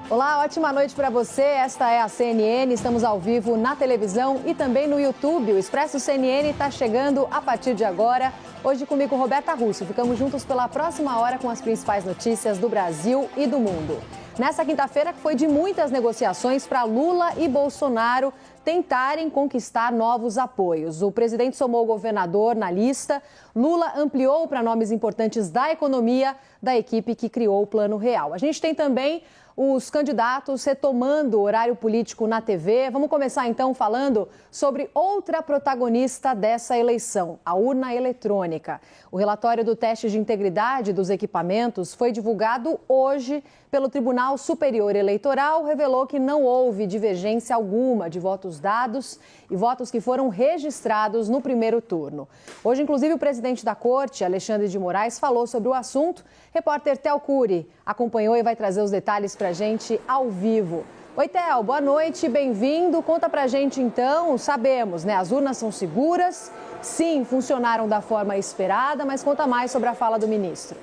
Olá, ótima noite para você. Esta é a CNN. Estamos ao vivo na televisão e também no YouTube. O Expresso CNN está chegando a partir de agora. Hoje comigo, Roberta Russo. Ficamos juntos pela próxima hora com as principais notícias do Brasil e do mundo. Nessa quinta-feira, que foi de muitas negociações para Lula e Bolsonaro tentarem conquistar novos apoios. O presidente somou o governador na lista. Lula ampliou para nomes importantes da economia da equipe que criou o Plano Real. A gente tem também os candidatos retomando o horário político na TV. Vamos começar então falando sobre outra protagonista dessa eleição, a urna eletrônica. O relatório do teste de integridade dos equipamentos foi divulgado hoje pelo Tribunal Superior Eleitoral. Revelou que não houve divergência alguma de votos dados e votos que foram registrados no primeiro turno. Hoje, inclusive, o presidente da Corte, Alexandre de Moraes, falou sobre o assunto. Repórter Theo Cury acompanhou e vai trazer os detalhes para a gente ao vivo. Oi, Theo, boa noite, bem-vindo. Conta pra gente então, sabemos, né? As urnas são seguras, sim, funcionaram da forma esperada, mas conta mais sobre a fala do ministro.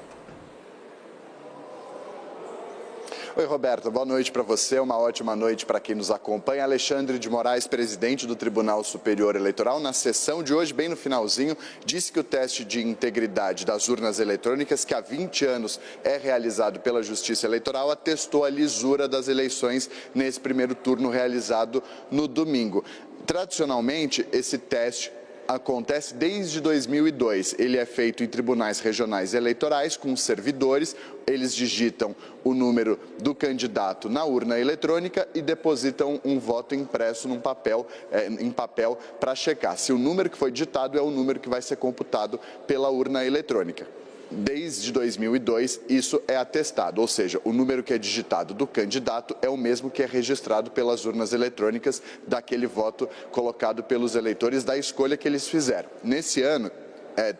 Oi, Roberta, boa noite para você, uma ótima noite para quem nos acompanha. Alexandre de Moraes, presidente do Tribunal Superior Eleitoral, na sessão de hoje, bem no finalzinho, disse que o teste de integridade das urnas eletrônicas, que há 20 anos é realizado pela Justiça Eleitoral, atestou a lisura das eleições nesse primeiro turno realizado no domingo. Tradicionalmente, esse teste acontece desde 2002. Ele é feito em tribunais regionais eleitorais com servidores. Eles digitam o número do candidato na urna eletrônica e depositam um voto impresso em papel para checar se o número que foi digitado é o número que vai ser computado pela urna eletrônica. Desde 2002, isso é atestado, ou seja, o número que é digitado do candidato é o mesmo que é registrado pelas urnas eletrônicas daquele voto colocado pelos eleitores da escolha que eles fizeram. Nesse ano,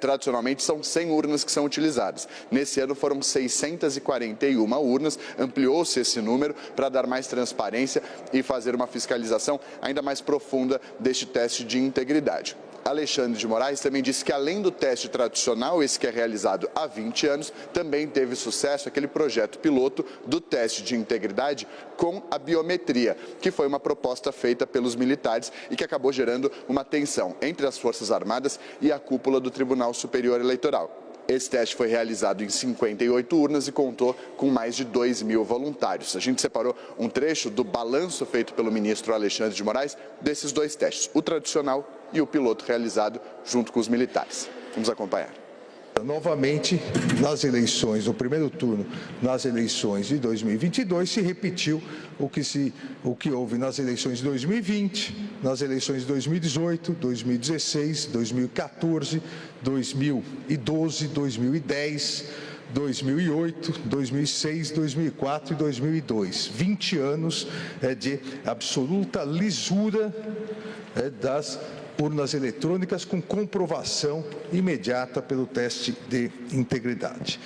tradicionalmente são 100 urnas que são utilizadas. Nesse ano foram 641 urnas, ampliou-se esse número para dar mais transparência e fazer uma fiscalização ainda mais profunda deste teste de integridade. Alexandre de Moraes também disse que, além do teste tradicional, esse que é realizado há 20 anos, também teve sucesso aquele projeto piloto do teste de integridade com a biometria, que foi uma proposta feita pelos militares e que acabou gerando uma tensão entre as Forças Armadas e a cúpula do Tribunal Superior Eleitoral. Esse teste foi realizado em 58 urnas e contou com mais de 2.000 voluntários. A gente separou um trecho do balanço feito pelo ministro Alexandre de Moraes desses dois testes, o tradicional e o piloto realizado junto com os militares. Vamos acompanhar. Novamente, nas eleições, no primeiro turno, nas eleições de 2022, se repetiu o que houve nas eleições de 2020, nas eleições de 2018, 2016, 2014, 2012, 2010, 2008, 2006, 2004 e 2002. 20 anos de absoluta lisura das urnas eletrônicas com comprovação imediata pelo teste de integridade.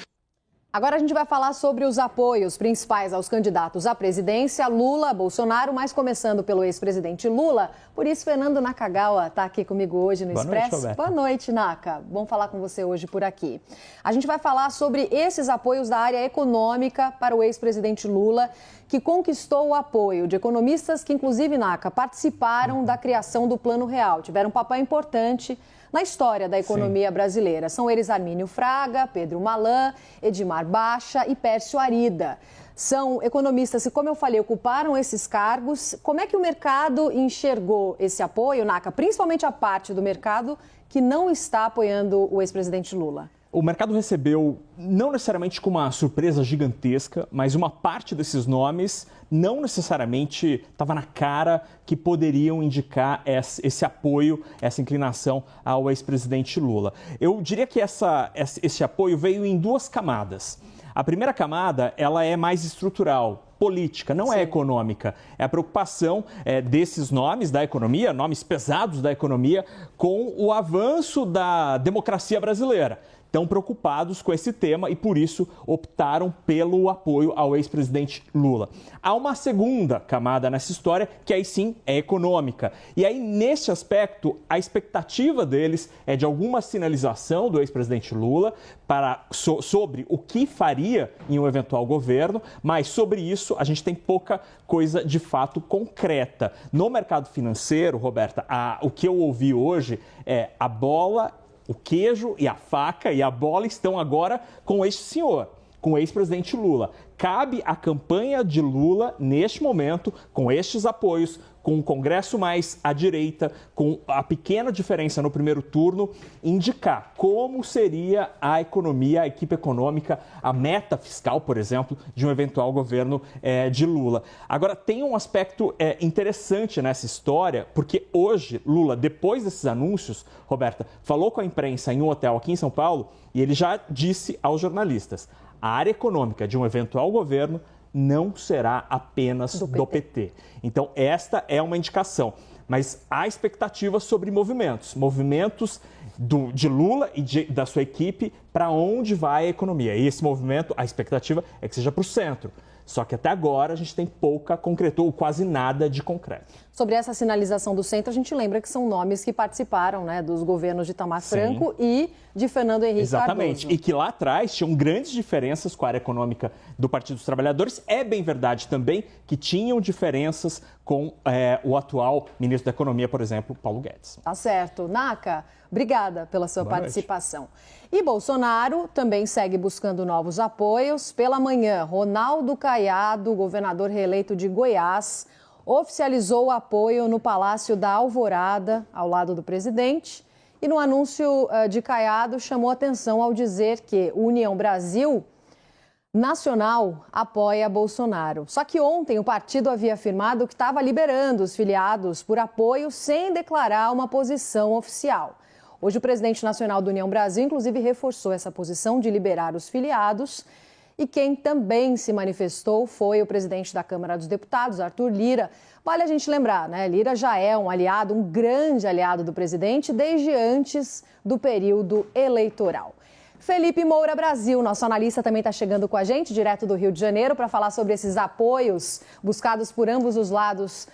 Agora a gente vai falar sobre os apoios principais aos candidatos à presidência, Lula, Bolsonaro, mas começando pelo ex-presidente Lula. Por isso, Fernando Nakagawa está aqui comigo hoje no Expresso. Boa noite, Naka. Bom falar com você hoje por aqui. A gente vai falar sobre esses apoios da área econômica para o ex-presidente Lula, que conquistou o apoio de economistas que, inclusive, Naka, participaram da criação do Plano Real, tiveram um papel importante na história da economia brasileira. São eles Armínio Fraga, Pedro Malan, Edmar Baixa e Pércio Arida. São economistas que, como eu falei, ocuparam esses cargos. Como é que o mercado enxergou esse apoio, Naka? Principalmente a parte do mercado que não está apoiando o ex-presidente Lula. O mercado recebeu, não necessariamente com uma surpresa gigantesca, mas uma parte desses nomes não necessariamente estava na cara que poderiam indicar esse apoio, essa inclinação ao ex-presidente Lula. Eu diria que esse apoio veio em duas camadas. A primeira camada, ela é mais estrutural, política, não é econômica. É a preocupação desses nomes da economia, nomes pesados da economia, com o avanço da democracia brasileira. estão preocupados com esse tema e, por isso, optaram pelo apoio ao ex-presidente Lula. Há uma segunda camada nessa história, que aí sim é econômica. E aí, nesse aspecto, a expectativa deles é de alguma sinalização do ex-presidente Lula sobre o que faria em um eventual governo, mas sobre isso a gente tem pouca coisa de fato concreta. No mercado financeiro, Roberta, o que eu ouvi hoje é a bola, o queijo e a faca e a bola estão agora com este senhor, com o ex-presidente Lula. Cabe à campanha de Lula, neste momento, com estes apoios, com um Congresso mais à direita, com a pequena diferença no primeiro turno, indicar como seria a economia, a equipe econômica, a meta fiscal, por exemplo, de um eventual governo de Lula. Agora, tem um aspecto interessante nessa história, porque hoje, Lula, depois desses anúncios, Roberta, falou com a imprensa em um hotel aqui em São Paulo e ele já disse aos jornalistas: a área econômica de um eventual governo não será apenas do PT. Então, esta é uma indicação. Mas há expectativas sobre movimentos de Lula e da sua equipe para onde vai a economia. E esse movimento, a expectativa é que seja para o centro. Só que até agora a gente tem pouca concretou, quase nada de concreto. Sobre essa sinalização do centro, a gente lembra que são nomes que participaram, né, dos governos de Itamar Franco e de Fernando Henrique Exatamente. Cardoso. E que lá atrás tinham grandes diferenças com a área econômica do Partido dos Trabalhadores. É bem verdade também que tinham diferenças com o atual ministro da Economia, por exemplo, Paulo Guedes. Tá certo. Naka, obrigada pela sua participação. E Bolsonaro também segue buscando novos apoios. Pela manhã, Ronaldo Caiado, governador reeleito de Goiás, oficializou o apoio no Palácio da Alvorada, ao lado do presidente. E no anúncio de Caiado, chamou atenção ao dizer que União Brasil Nacional apoia Bolsonaro. Só que ontem o partido havia afirmado que estava liberando os filiados por apoio sem declarar uma posição oficial. Hoje o presidente nacional do União Brasil, inclusive, reforçou essa posição de liberar os filiados. E quem também se manifestou foi o presidente da Câmara dos Deputados, Arthur Lira. Vale a gente lembrar, né? Lira já é um aliado, um grande aliado do presidente desde antes do período eleitoral. Felipe Moura Brasil, nosso analista, também está chegando com a gente, direto do Rio de Janeiro, para falar sobre esses apoios buscados por ambos os lados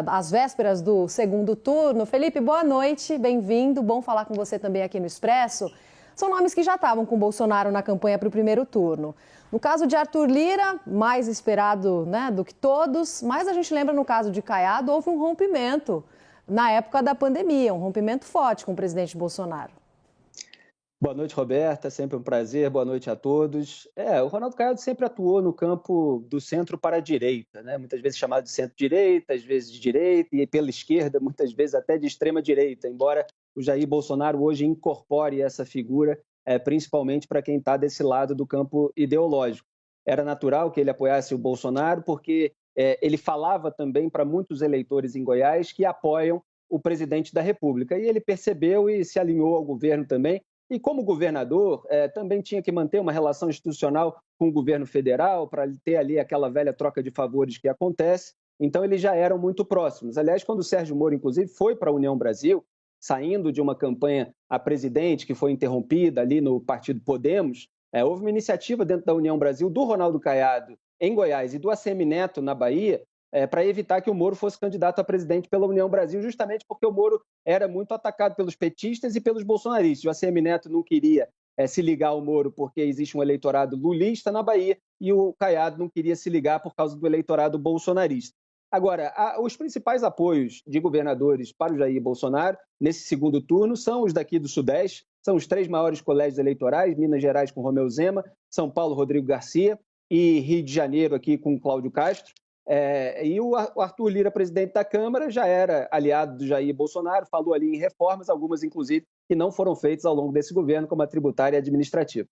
às vésperas do segundo turno. Felipe, boa noite, bem-vindo, bom falar com você também aqui no Expresso. São nomes que já estavam com Bolsonaro na campanha para o primeiro turno. No caso de Arthur Lira, mais esperado, né, do que todos, mas a gente lembra no caso de Caiado, houve um rompimento na época da pandemia, um rompimento forte com o presidente Bolsonaro. Boa noite, Roberta, sempre um prazer, boa noite a todos. O Ronaldo Caiado sempre atuou no campo do centro para a direita, né? Muitas vezes chamado de centro-direita, às vezes de direita, e pela esquerda, muitas vezes até de extrema-direita, embora o Jair Bolsonaro hoje incorpore essa figura, principalmente para quem está desse lado do campo ideológico. Era natural que ele apoiasse o Bolsonaro, porque ele falava também para muitos eleitores em Goiás que apoiam o presidente da República, e ele percebeu e se alinhou ao governo também. E como governador, também tinha que manter uma relação institucional com o governo federal para ter ali aquela velha troca de favores que acontece. Então, eles já eram muito próximos. Aliás, quando o Sérgio Moro, inclusive, foi para a União Brasil, saindo de uma campanha a presidente que foi interrompida ali no partido Podemos, houve uma iniciativa dentro da União Brasil do Ronaldo Caiado em Goiás e do ACM Neto na Bahia, para evitar que o Moro fosse candidato a presidente pela União Brasil, justamente porque o Moro era muito atacado pelos petistas e pelos bolsonaristas. O ACM Neto não queria se ligar ao Moro porque existe um eleitorado lulista na Bahia e o Caiado não queria se ligar por causa do eleitorado bolsonarista. Agora, os principais apoios de governadores para o Jair Bolsonaro nesse segundo turno são os daqui do Sudeste, são os 3 maiores colégios eleitorais, Minas Gerais com Romeu Zema, São Paulo, Rodrigo Garcia e Rio de Janeiro aqui com Cláudio Castro. E o Arthur Lira, presidente da Câmara, já era aliado do Jair Bolsonaro, falou ali em reformas, algumas inclusive que não foram feitas ao longo desse governo, como a tributária e administrativa.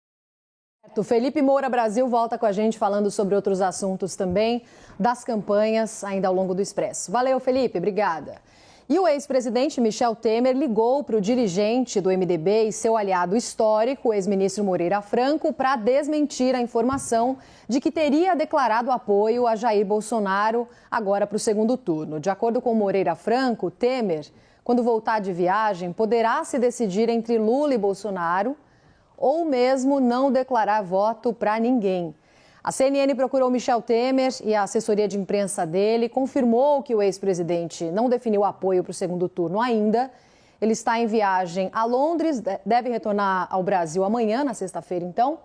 O Felipe Moura Brasil volta com a gente falando sobre outros assuntos também das campanhas ainda ao longo do Expresso. Valeu, Felipe, obrigada. E o ex-presidente Michel Temer ligou para o dirigente do MDB e seu aliado histórico, o ex-ministro Moreira Franco, para desmentir a informação de que teria declarado apoio a Jair Bolsonaro agora para o segundo turno. De acordo com Moreira Franco, Temer, quando voltar de viagem, poderá se decidir entre Lula e Bolsonaro ou mesmo não declarar voto para ninguém. A CNN procurou Michel Temer e a assessoria de imprensa dele confirmou que o ex-presidente não definiu apoio para o segundo turno ainda. Ele está em viagem a Londres, deve retornar ao Brasil amanhã, na sexta-feira, então.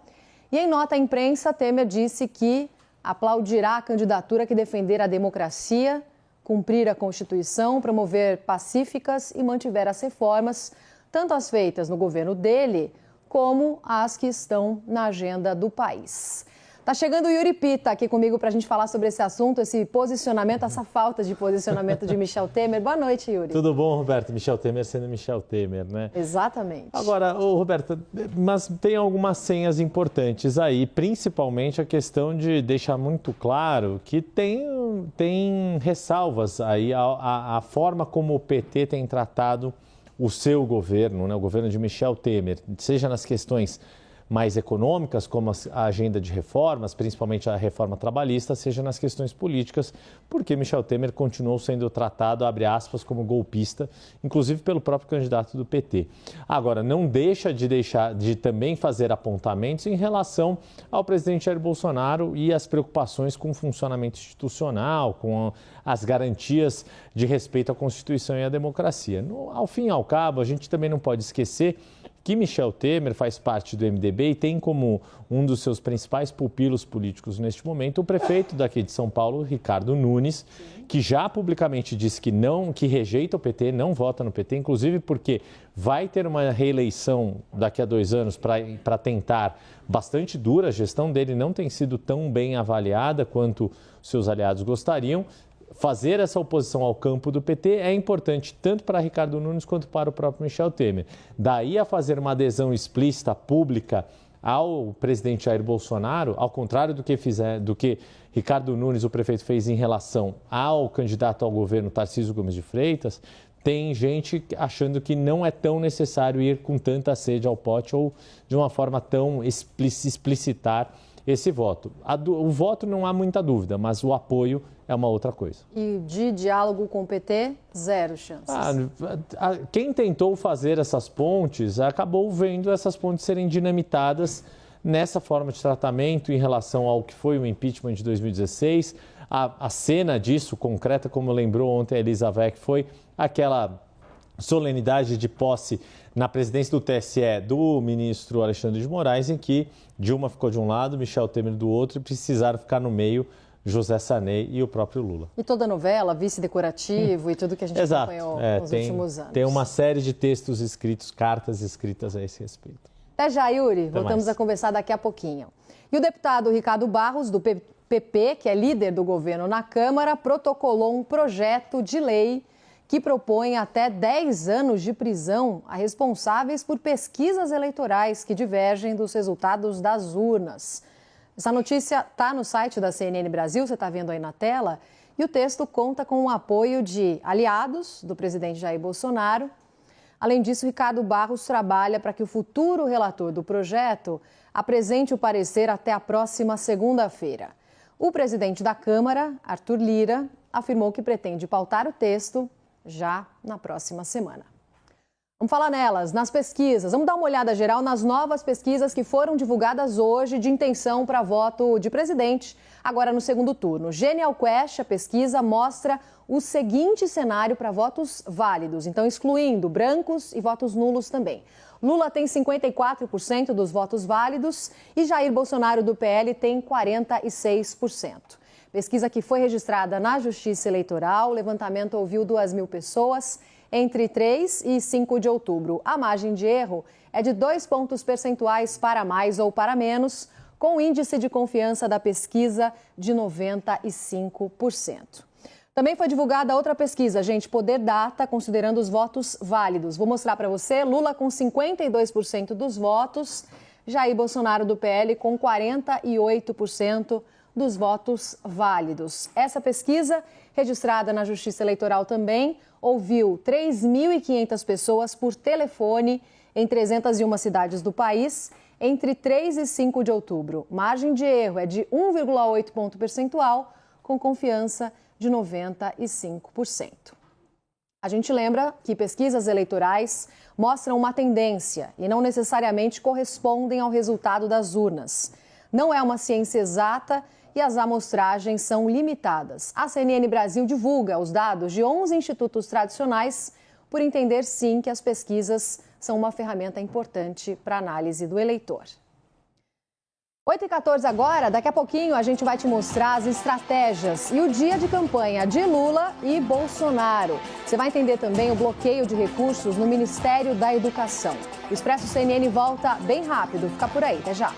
E em nota à imprensa, Temer disse que aplaudirá a candidatura que defender a democracia, cumprir a Constituição, promover pacíficas e mantiver as reformas, tanto as feitas no governo dele, como as que estão na agenda do país. Tá chegando o Yuri Pita aqui comigo para a gente falar sobre esse assunto, esse posicionamento, essa falta de posicionamento de Michel Temer. Boa noite, Yuri. Tudo bom, Roberto? Michel Temer sendo Michel Temer, né? Exatamente. Agora, Roberto, mas tem algumas senhas importantes aí, principalmente a questão de deixar muito claro que tem ressalvas aí a forma como o PT tem tratado o seu governo, né? O governo de Michel Temer, seja nas questões mais econômicas, como a agenda de reformas, principalmente a reforma trabalhista, seja nas questões políticas, porque Michel Temer continuou sendo tratado, abre aspas, como golpista, inclusive pelo próprio candidato do PT. Agora, não deixa de também fazer apontamentos em relação ao presidente Jair Bolsonaro e as preocupações com o funcionamento institucional, com as garantias de respeito à Constituição e à democracia. Ao fim e ao cabo, a gente também não pode esquecer que Michel Temer faz parte do MDB e tem como um dos seus principais pupilos políticos neste momento o prefeito daqui de São Paulo, Ricardo Nunes, que já publicamente disse que rejeita o PT, não vota no PT, inclusive porque vai ter uma reeleição daqui a 2 anos para tentar bastante dura. A gestão dele não tem sido tão bem avaliada quanto seus aliados gostariam. Fazer essa oposição ao campo do PT é importante tanto para Ricardo Nunes quanto para o próprio Michel Temer. Daí a fazer uma adesão explícita, pública, ao presidente Jair Bolsonaro, ao contrário do que Ricardo Nunes, o prefeito, fez em relação ao candidato ao governo Tarcísio Gomes de Freitas, tem gente achando que não é tão necessário ir com tanta sede ao pote ou de uma forma tão explicitar esse voto. O voto não há muita dúvida, mas o apoio é uma outra coisa. E de diálogo com o PT, zero chances. Quem tentou fazer essas pontes acabou vendo essas pontes serem dinamitadas nessa forma de tratamento em relação ao que foi o impeachment de 2016. A cena disso, concreta, como lembrou ontem a Elizabeth, foi aquela solenidade de posse na presidência do TSE do ministro Alexandre de Moraes, em que Dilma ficou de um lado, Michel Temer do outro, e precisaram ficar no meio José Sarney e o próprio Lula. E toda a novela, vice-decorativo e tudo que a gente acompanhou nos últimos anos. Tem uma série de textos escritos, cartas escritas a esse respeito. Até já, Yuri. Até Voltamos mais. a conversar daqui a pouquinho. E o deputado Ricardo Barros, do PP, que é líder do governo na Câmara, protocolou um projeto de lei que propõe até 10 anos de prisão a responsáveis por pesquisas eleitorais que divergem dos resultados das urnas. Essa notícia está no site da CNN Brasil, você está vendo aí na tela, e o texto conta com o apoio de aliados do presidente Jair Bolsonaro. Além disso, Ricardo Barros trabalha para que o futuro relator do projeto apresente o parecer até a próxima segunda-feira. O presidente da Câmara, Arthur Lira, afirmou que pretende pautar o texto já na próxima semana. Vamos falar nelas, nas pesquisas. Vamos dar uma olhada geral nas novas pesquisas que foram divulgadas hoje de intenção para voto de presidente, agora no segundo turno. Genial Quest, a pesquisa, mostra o seguinte cenário para votos válidos, então excluindo brancos e votos nulos também. Lula tem 54% dos votos válidos e Jair Bolsonaro, do PL, tem 46%. Pesquisa que foi registrada na Justiça Eleitoral, o levantamento ouviu 2.000 pessoas entre 3 e 5 de outubro. A margem de erro é de 2 pontos percentuais para mais ou para menos, com o índice de confiança da pesquisa de 95%. Também foi divulgada outra pesquisa, gente, Poder Data, considerando os votos válidos. Vou mostrar para você, Lula com 52% dos votos, Jair Bolsonaro, do PL, com 48% dos votos válidos. Essa pesquisa, registrada na Justiça Eleitoral também, ouviu 3.500 pessoas por telefone em 301 cidades do país entre 3 e 5 de outubro. Margem de erro é de 1,8 ponto percentual, com confiança de 95%. A gente lembra que pesquisas eleitorais mostram uma tendência e não necessariamente correspondem ao resultado das urnas. Não é uma ciência exata e as amostragens são limitadas. A CNN Brasil divulga os dados de 11 institutos tradicionais por entender, sim, que as pesquisas são uma ferramenta importante para a análise do eleitor. 8h14 agora, daqui a pouquinho a gente vai te mostrar as estratégias e o dia de campanha de Lula e Bolsonaro. Você vai entender também o bloqueio de recursos no Ministério da Educação. O Expresso CNN volta bem rápido, fica por aí, até já.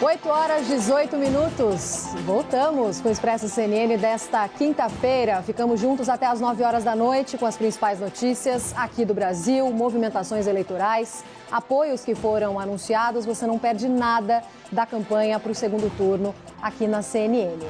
8h18. Voltamos com o Expresso CNN desta quinta-feira. Ficamos juntos até as 9 horas da noite com as principais notícias aqui do Brasil, movimentações eleitorais, apoios que foram anunciados. Você não perde nada da campanha para o segundo turno aqui na CNN.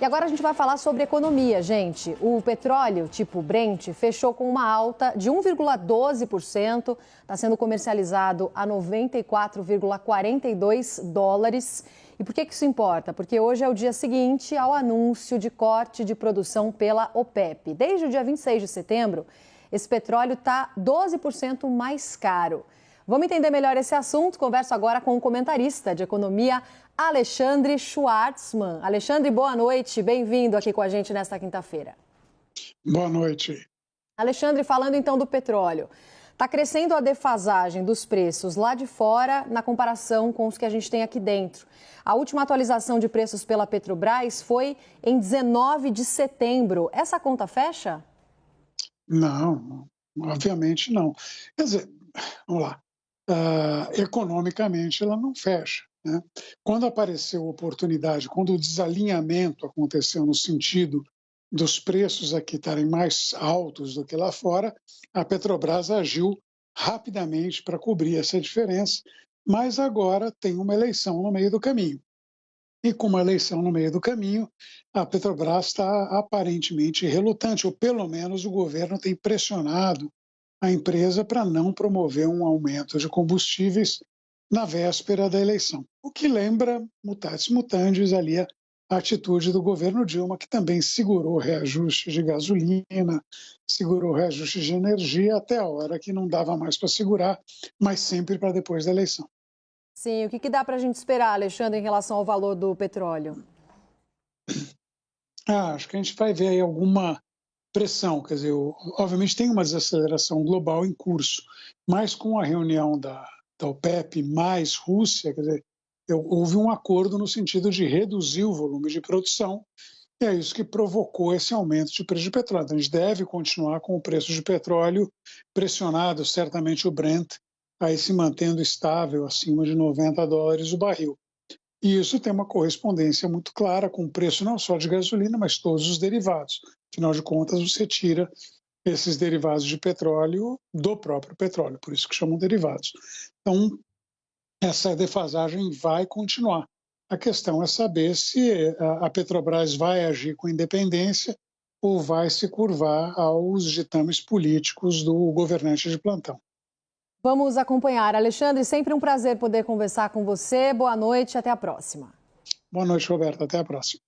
E agora a gente vai falar sobre economia, gente. O petróleo tipo Brent fechou com uma alta de 1,12%, está sendo comercializado a 94,42 dólares. E por que isso importa? Porque hoje é o dia seguinte ao anúncio de corte de produção pela OPEP. Desde o dia 26 de setembro, esse petróleo está 12% mais caro. Vamos entender melhor esse assunto. Converso agora com o comentarista de economia, Alexandre Schwartzman. Alexandre, boa noite. Bem-vindo aqui com a gente nesta quinta-feira. Boa noite. Alexandre, falando então do petróleo. Está crescendo a defasagem dos preços lá de fora na comparação com os que a gente tem aqui dentro. A última atualização de preços pela Petrobras foi em 19 de setembro. Essa conta fecha? Não, obviamente não. Quer dizer, vamos lá. Economicamente ela não fecha, né? Quando apareceu a oportunidade, quando o desalinhamento aconteceu no sentido dos preços aqui estarem mais altos do que lá fora, a Petrobras agiu rapidamente para cobrir essa diferença, mas agora tem uma eleição no meio do caminho. E com uma eleição no meio do caminho, a Petrobras está aparentemente relutante, ou pelo menos o governo tem pressionado a empresa para não promover um aumento de combustíveis na véspera da eleição. O que lembra, mutatis mutandis, ali a atitude do governo Dilma, que também segurou reajuste de gasolina, segurou reajuste de energia até a hora que não dava mais para segurar, mas sempre para depois da eleição. Sim, o que dá para a gente esperar, Alexandre, em relação ao valor do petróleo? Acho que a gente vai ver aí alguma pressão, quer dizer, obviamente tem uma desaceleração global em curso, mas com a reunião da OPEP mais Rússia, quer dizer, houve um acordo no sentido de reduzir o volume de produção, e é isso que provocou esse aumento de preço de petróleo. Então, a gente deve continuar com o preço de petróleo pressionado, certamente o Brent, aí se mantendo estável acima de 90 dólares o barril. E isso tem uma correspondência muito clara com o preço não só de gasolina, mas todos os derivados. Afinal de contas, você tira esses derivados de petróleo do próprio petróleo, por isso que chamam derivados. Então, essa defasagem vai continuar. A questão é saber se a Petrobras vai agir com independência ou vai se curvar aos ditames políticos do governante de plantão. Vamos acompanhar. Alexandre, sempre um prazer poder conversar com você. Boa noite, até a próxima. Boa noite, Roberta. Até a próxima.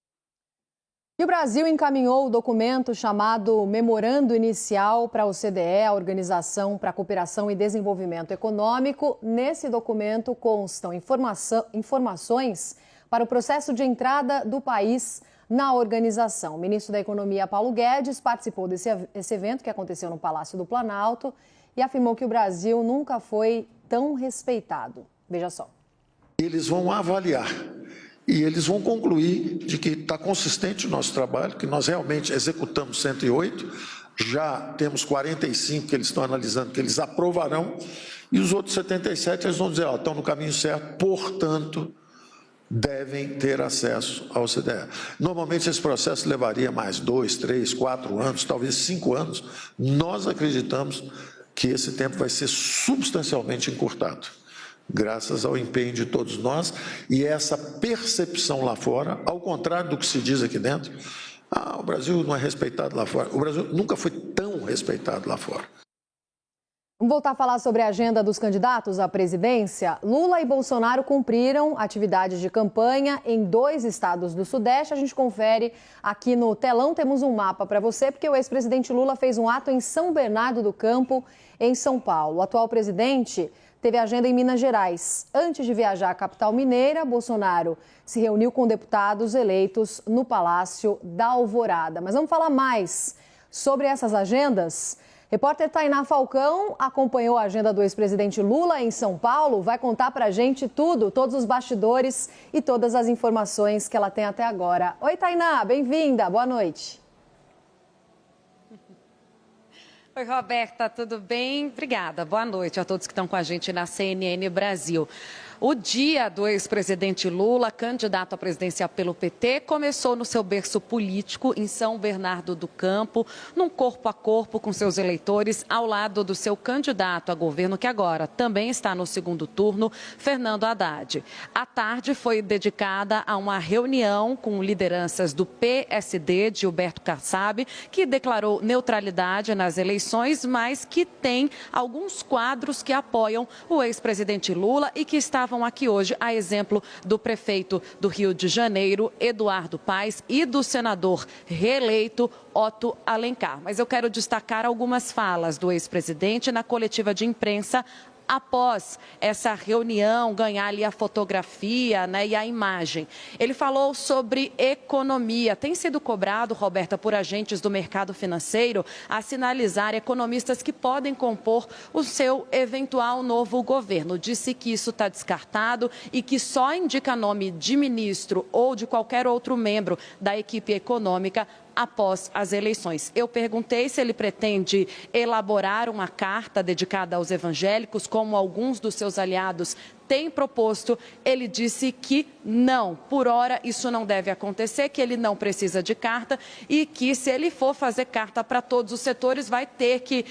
E o Brasil encaminhou o documento chamado Memorando Inicial para a OCDE, a Organização para a Cooperação e Desenvolvimento Econômico. Nesse documento constam informações para o processo de entrada do país na organização. O ministro da Economia, Paulo Guedes, participou desse evento que aconteceu no Palácio do Planalto e afirmou que o Brasil nunca foi tão respeitado. Veja só. Eles vão avaliar e eles vão concluir de que está consistente o nosso trabalho, que nós realmente executamos 108, já temos 45 que eles estão analisando, que eles aprovarão, e os outros 77 eles vão dizer, estão no caminho certo, portanto, devem ter acesso ao OCDE. Normalmente esse processo levaria mais 2, 3, 4 anos, talvez 5 anos. Nós acreditamos que esse tempo vai ser substancialmente encurtado, graças ao empenho de todos nós e essa percepção lá fora, ao contrário do que se diz aqui dentro, o Brasil não é respeitado lá fora. O Brasil nunca foi tão respeitado lá fora. Vamos voltar a falar sobre a agenda dos candidatos à presidência. Lula e Bolsonaro cumpriram atividades de campanha em 2 estados do Sudeste. A gente confere aqui no telão, temos um mapa para você, porque o ex-presidente Lula fez um ato em São Bernardo do Campo, em São Paulo. O atual presidente teve agenda em Minas Gerais. Antes de viajar à capital mineira, Bolsonaro se reuniu com deputados eleitos no Palácio da Alvorada. Mas vamos falar mais sobre essas agendas? Repórter Tainá Falcão acompanhou a agenda do ex-presidente Lula em São Paulo, vai contar pra gente tudo, todos os bastidores e todas as informações que ela tem até agora. Oi, Tainá, bem-vinda, boa noite. Oi, Roberta, tudo bem? Obrigada, boa noite a todos que estão com a gente na CNN Brasil. O dia do ex-presidente Lula, candidato à presidência pelo PT, começou no seu berço político em São Bernardo do Campo, num corpo a corpo com seus eleitores, ao lado do seu candidato a governo, que agora também está no segundo turno, Fernando Haddad. A tarde foi dedicada a uma reunião com lideranças do PSD, de Gilberto Kassab, que declarou neutralidade nas eleições, mas que tem alguns quadros que apoiam o ex-presidente Lula e que estavam aqui hoje, a exemplo do prefeito do Rio de Janeiro, Eduardo Paes, e do senador reeleito Otto Alencar. Mas eu quero destacar algumas falas do ex-presidente na coletiva de imprensa após essa reunião, ganhar ali a fotografia, e a imagem. Ele falou sobre economia. Tem sido cobrado, Roberta, por agentes do mercado financeiro a sinalizar economistas que podem compor o seu eventual novo governo. Disse que isso está descartado e que só indica nome de ministro ou de qualquer outro membro da equipe econômica após as eleições. Eu perguntei se ele pretende elaborar uma carta dedicada aos evangélicos, como alguns dos seus aliados têm proposto. Ele disse que não, por hora isso não deve acontecer, que ele não precisa de carta e que se ele for fazer carta para todos os setores, vai ter que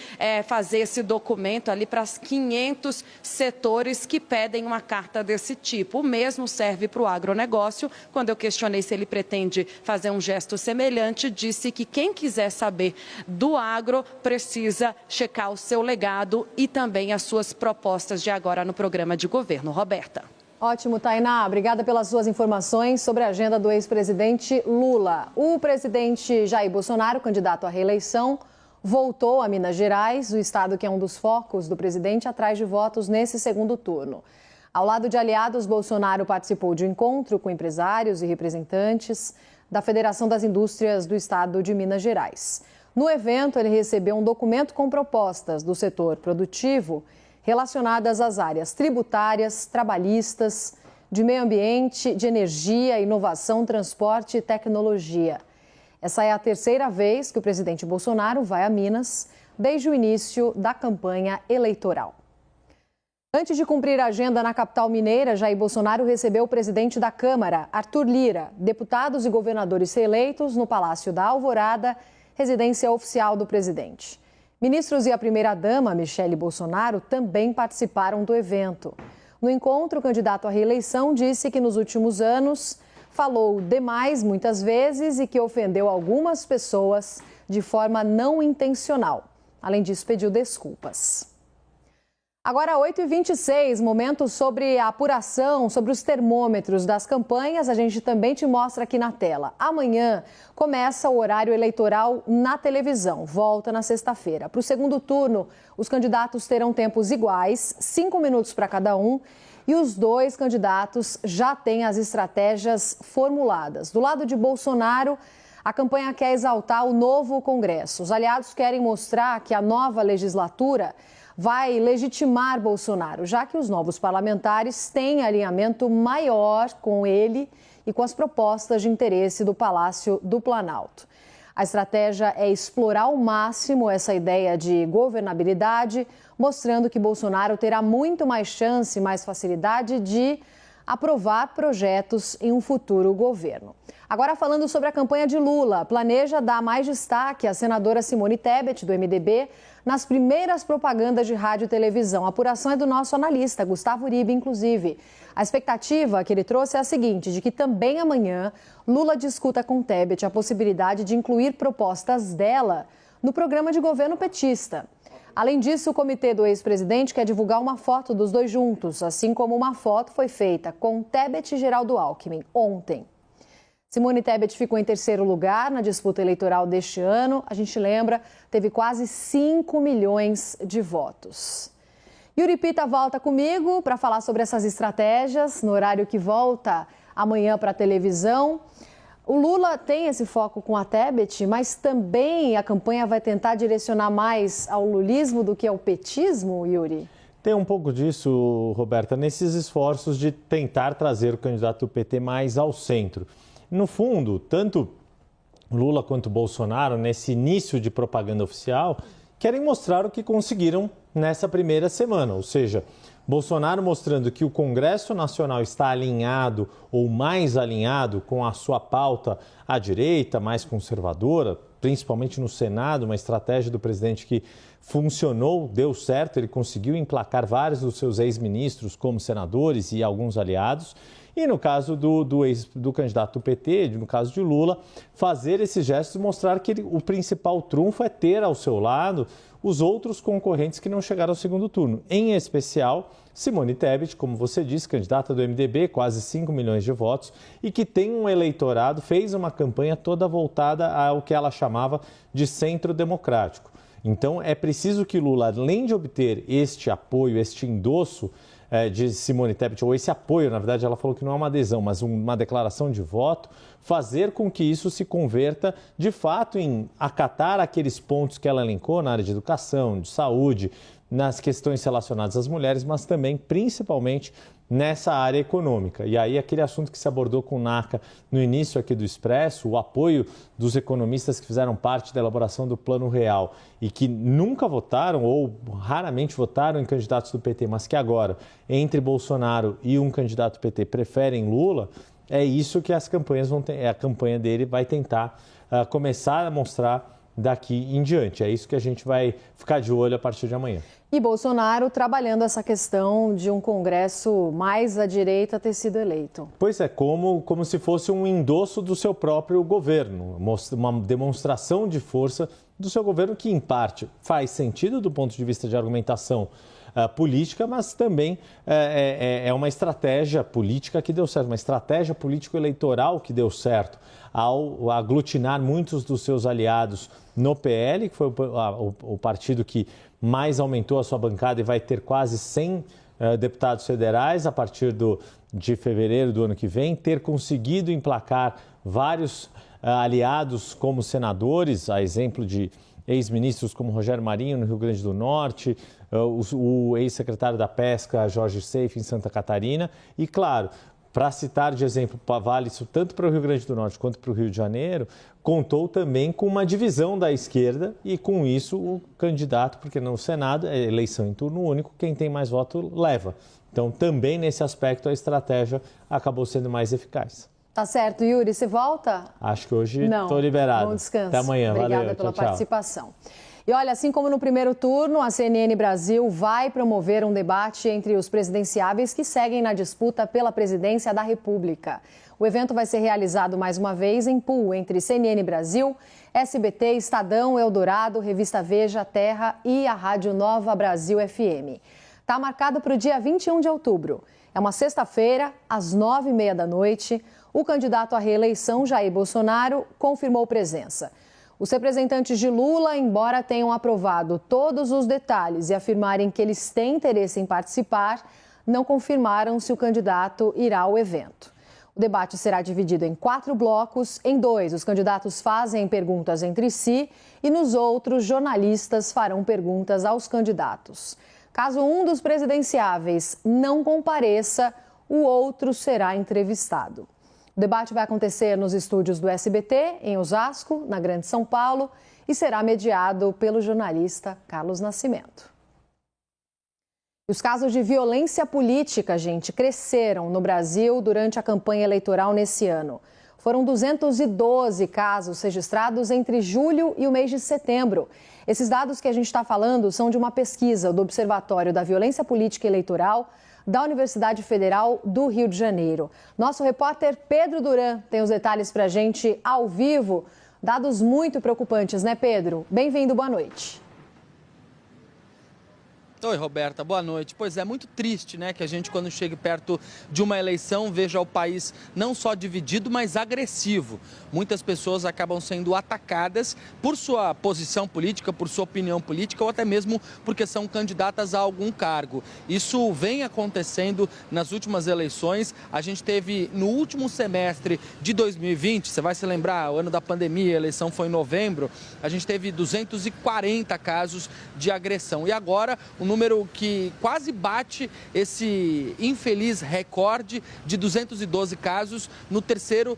fazer esse documento ali para os 500 setores que pedem uma carta desse tipo. O mesmo serve para o agronegócio. Quando eu questionei se ele pretende fazer um gesto semelhante, disse que quem quiser saber do agro precisa checar o seu legado e também as suas propostas de agora no programa de governo. Roberta. Ótimo, Tainá. Obrigada pelas suas informações sobre a agenda do ex-presidente Lula. O presidente Jair Bolsonaro, candidato à reeleição, voltou a Minas Gerais, o estado que é um dos focos do presidente, atrás de votos nesse segundo turno. Ao lado de aliados, Bolsonaro participou de um encontro com empresários e representantes da Federação das Indústrias do Estado de Minas Gerais. No evento, ele recebeu um documento com propostas do setor produtivo relacionadas às áreas tributárias, trabalhistas, de meio ambiente, de energia, inovação, transporte e tecnologia. Essa é a terceira vez que o presidente Bolsonaro vai a Minas desde o início da campanha eleitoral. Antes de cumprir a agenda na capital mineira, Jair Bolsonaro recebeu o presidente da Câmara, Arthur Lira, deputados e governadores reeleitos no Palácio da Alvorada, residência oficial do presidente. Ministros e a primeira-dama, Michele Bolsonaro, também participaram do evento. No encontro, o candidato à reeleição disse que nos últimos anos falou demais muitas vezes e que ofendeu algumas pessoas de forma não intencional. Além disso, pediu desculpas. Agora, 8h26, momento sobre a apuração, sobre os termômetros das campanhas. A gente também te mostra aqui na tela. Amanhã começa o horário eleitoral na televisão, volta na sexta-feira. Para o segundo turno, os candidatos terão tempos iguais, 5 minutos para cada um. E os dois candidatos já têm as estratégias formuladas. Do lado de Bolsonaro, a campanha quer exaltar o novo Congresso. Os aliados querem mostrar que a nova legislatura vai legitimar Bolsonaro, já que os novos parlamentares têm alinhamento maior com ele e com as propostas de interesse do Palácio do Planalto. A estratégia é explorar ao máximo essa ideia de governabilidade, mostrando que Bolsonaro terá muito mais chance, mais facilidade de aprovar projetos em um futuro governo. Agora, falando sobre a campanha de Lula, planeja dar mais destaque à senadora Simone Tebet, do MDB, nas primeiras propagandas de rádio e televisão. A apuração é do nosso analista, Gustavo Uribe, inclusive. A expectativa que ele trouxe é a seguinte, de que também amanhã Lula discuta com Tebet a possibilidade de incluir propostas dela no programa de governo petista. Além disso, o comitê do ex-presidente quer divulgar uma foto dos dois juntos, assim como uma foto foi feita com Tebet e Geraldo Alckmin ontem. Simone Tebet ficou em terceiro lugar na disputa eleitoral deste ano. A gente lembra, teve quase 5 milhões de votos. Yuri Pita volta comigo para falar sobre essas estratégias no horário que volta amanhã para a televisão. O Lula tem esse foco com a Tebet, mas também a campanha vai tentar direcionar mais ao lulismo do que ao petismo, Yuri? Tem um pouco disso, Roberta, nesses esforços de tentar trazer o candidato do PT mais ao centro. No fundo, tanto Lula quanto Bolsonaro, nesse início de propaganda oficial, querem mostrar o que conseguiram nessa primeira semana, ou seja, Bolsonaro mostrando que o Congresso Nacional está alinhado ou mais alinhado com a sua pauta à direita, mais conservadora, principalmente no Senado, uma estratégia do presidente que funcionou, deu certo, ele conseguiu emplacar vários dos seus ex-ministros como senadores e alguns aliados. E no caso do candidato do PT, no caso de Lula, fazer esses gestos e mostrar que o principal trunfo é ter ao seu lado os outros concorrentes que não chegaram ao segundo turno. Em especial, Simone Tebet, como você disse, candidata do MDB, quase 5 milhões de votos, e que tem um eleitorado, fez uma campanha toda voltada ao que ela chamava de centro democrático. Então, é preciso que Lula, além de obter este apoio, este endosso de Simone Tebet, ou esse apoio, na verdade ela falou que não é uma adesão, mas uma declaração de voto, fazer com que isso se converta de fato em acatar aqueles pontos que ela elencou na área de educação, de saúde, nas questões relacionadas às mulheres, mas também, principalmente, nessa área econômica. E aí, aquele assunto que se abordou com o NACA no início aqui do Expresso, o apoio dos economistas que fizeram parte da elaboração do Plano Real e que nunca votaram ou raramente votaram em candidatos do PT, mas que agora, entre Bolsonaro e um candidato do PT, preferem Lula, é isso que as campanhas vão ter, a campanha dele vai tentar começar a mostrar daqui em diante. É isso que a gente vai ficar de olho a partir de amanhã. E Bolsonaro trabalhando essa questão de um Congresso mais à direita ter sido eleito. Pois é, como se fosse um endosso do seu próprio governo, uma demonstração de força do seu governo que, em parte, faz sentido do ponto de vista de argumentação política, mas também é uma estratégia política que deu certo, uma estratégia político-eleitoral que deu certo ao aglutinar muitos dos seus aliados no PL, que foi o partido que mais aumentou a sua bancada e vai ter quase 100 deputados federais a partir de fevereiro do ano que vem, ter conseguido emplacar vários aliados como senadores, a exemplo de ex-ministros como Rogério Marinho no Rio Grande do Norte, o ex-secretário da Pesca Jorge Seife em Santa Catarina e, claro, para citar de exemplo, vale isso tanto para o Rio Grande do Norte quanto para o Rio de Janeiro, contou também com uma divisão da esquerda e com isso o candidato, porque no Senado é eleição em turno único, quem tem mais voto leva. Então também nesse aspecto a estratégia acabou sendo mais eficaz. Tá certo, Yuri, você volta? Acho que hoje estou liberado. Bom descanso. Até amanhã. Obrigada Valeu, pela tchau, participação. E olha, assim como no primeiro turno, a CNN Brasil vai promover um debate entre os presidenciáveis que seguem na disputa pela presidência da República. O evento vai ser realizado mais uma vez em pool entre CNN Brasil, SBT, Estadão, Eldorado, Revista Veja, Terra e a Rádio Nova Brasil FM. Está marcado para o dia 21 de outubro. É uma sexta-feira, às 9h30 da noite. O candidato à reeleição, Jair Bolsonaro, confirmou presença. Os representantes de Lula, embora tenham aprovado todos os detalhes e afirmarem que eles têm interesse em participar, não confirmaram se o candidato irá ao evento. O debate será dividido em 4 blocos. Em 2, os candidatos fazem perguntas entre si e nos outros, jornalistas farão perguntas aos candidatos. Caso um dos presidenciáveis não compareça, o outro será entrevistado. O debate vai acontecer nos estúdios do SBT, em Osasco, na Grande São Paulo, e será mediado pelo jornalista Carlos Nascimento. Os casos de violência política, gente, cresceram no Brasil durante a campanha eleitoral nesse ano. Foram 212 casos registrados entre julho e o mês de setembro. Esses dados que a gente está falando são de uma pesquisa do Observatório da Violência Política Eleitoral da Universidade Federal do Rio de Janeiro. Nosso repórter Pedro Duran tem os detalhes para a gente ao vivo. Dados muito preocupantes, né, Pedro? Bem-vindo, boa noite. Oi, Roberta, boa noite. Pois é, muito triste, né, que a gente, quando chegue perto de uma eleição, veja o país não só dividido, mas agressivo. Muitas pessoas acabam sendo atacadas por sua posição política, por sua opinião política ou até mesmo porque são candidatas a algum cargo. Isso vem acontecendo nas últimas eleições. A gente teve no último semestre de 2020, você vai se lembrar, o ano da pandemia, a eleição foi em novembro, a gente teve 240 casos de agressão. E agora, o número que quase bate esse infeliz recorde de 212 casos no terceiro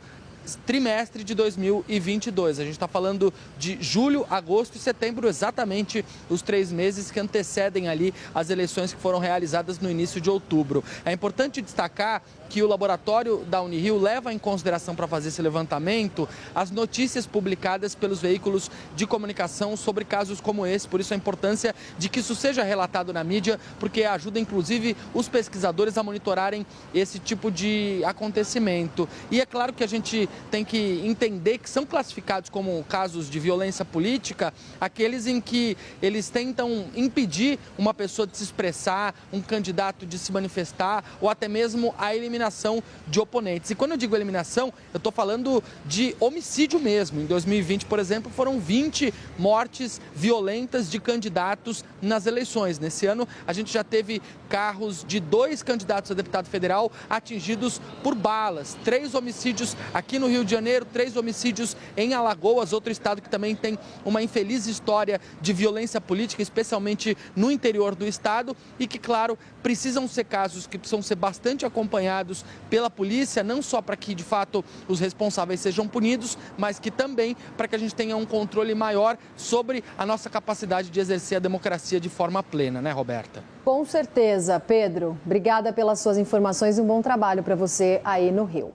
trimestre de 2022. A gente está falando de julho, agosto e setembro, exatamente os 3 meses que antecedem ali as eleições que foram realizadas no início de outubro. É importante destacar que o laboratório da Unirio leva em consideração para fazer esse levantamento as notícias publicadas pelos veículos de comunicação sobre casos como esse. Por isso a importância de que isso seja relatado na mídia, porque ajuda inclusive os pesquisadores a monitorarem esse tipo de acontecimento. E é claro que a gente tem que entender que são classificados como casos de violência política aqueles em que eles tentam impedir uma pessoa de se expressar, um candidato de se manifestar ou até mesmo a eliminação de oponentes. E quando eu digo eliminação, eu estou falando de homicídio mesmo. Em 2020, por exemplo, foram 20 mortes violentas de candidatos nas eleições. Nesse ano, a gente já teve carros de 2 candidatos a deputado federal atingidos por balas. 3 homicídios aqui no Rio de Janeiro, 3 homicídios em Alagoas, outro estado que também tem uma infeliz história de violência política, especialmente no interior do estado, e que, claro, precisam ser casos que precisam ser bastante acompanhados pela polícia, não só para que, de fato, os responsáveis sejam punidos, mas que também para que a gente tenha um controle maior sobre a nossa capacidade de exercer a democracia de forma plena, né, Roberta? Com certeza, Pedro. Obrigada pelas suas informações e um bom trabalho para você aí no Rio.